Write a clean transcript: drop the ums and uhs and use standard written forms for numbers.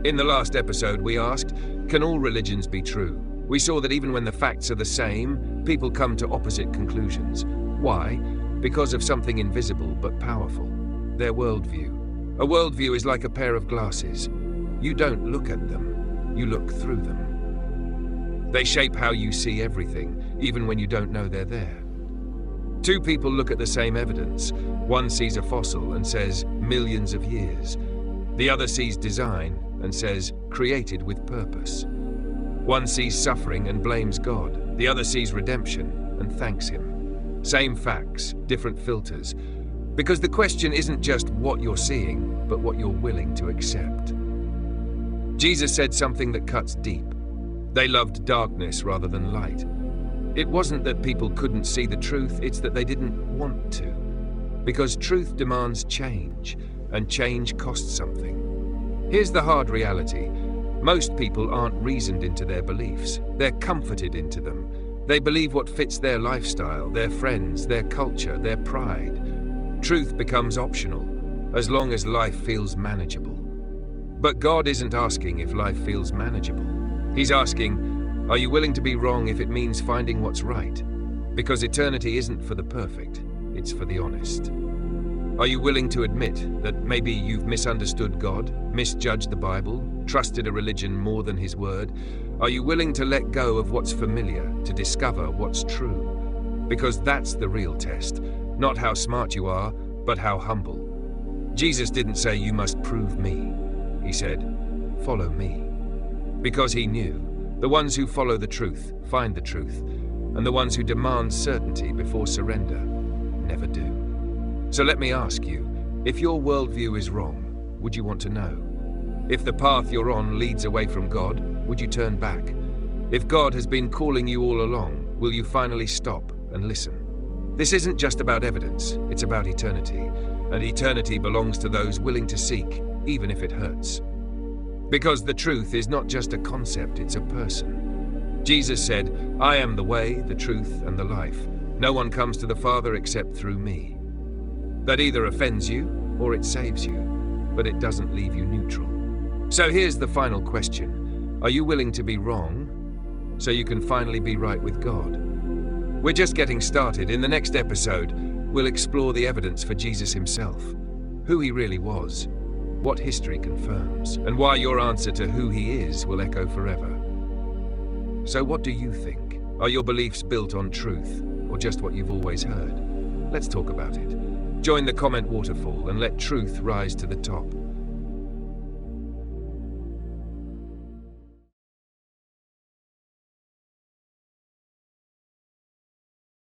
In the last episode, we asked, can all religions be true? We saw that even when the facts are the same, people come to opposite conclusions. Why? Because of something invisible but powerful: their worldview. A worldview is like a pair of glasses. You don't look at them, you look through them. They shape how you see everything, even when you don't know they're there. Two people look at the same evidence. One sees a fossil and says, millions of years. The other sees design and says, created with purpose. One sees suffering and blames God. The other sees redemption and thanks him. Same facts, different filters. Because the question isn't just what you're seeing, but what you're willing to accept. Jesus said something that cuts deep. They loved darkness rather than light. It wasn't that people couldn't see the truth, it's that they didn't want to. Because truth demands change, and change costs something. Here's the hard reality. Most people aren't reasoned into their beliefs. They're comforted into them. They believe what fits their lifestyle, their friends, their culture, their pride. Truth becomes optional, as long as life feels manageable. But God isn't asking if life feels manageable. He's asking, are you willing to be wrong if it means finding what's right? Because eternity isn't for the perfect, it's for the honest. Are you willing to admit that maybe you've misunderstood God, misjudged the Bible, trusted a religion more than His word? Are you willing to let go of what's familiar, to discover what's true? Because that's the real test, not how smart you are, but how humble. Jesus didn't say you must prove me. He said, follow me. Because he knew, the ones who follow the truth find the truth, and the ones who demand certainty before surrender never do. So let me ask you, if your worldview is wrong, would you want to know? If the path you're on leads away from God, would you turn back? If God has been calling you all along, will you finally stop and listen? This isn't just about evidence, it's about eternity. And eternity belongs to those willing to seek, even if it hurts. Because the truth is not just a concept, it's a person. Jesus said, I am the way, the truth, and the life. No one comes to the Father except through me. That either offends you or it saves you, but it doesn't leave you neutral. So here's the final question. Are you willing to be wrong so you can finally be right with God? We're just getting started. In the next episode, we'll explore the evidence for Jesus himself, who he really was, what history confirms, and why your answer to who he is will echo forever. So what do you think? Are your beliefs built on truth, or just what you've always heard? Let's talk about it. Join the Comment Waterfall and let truth rise to the top.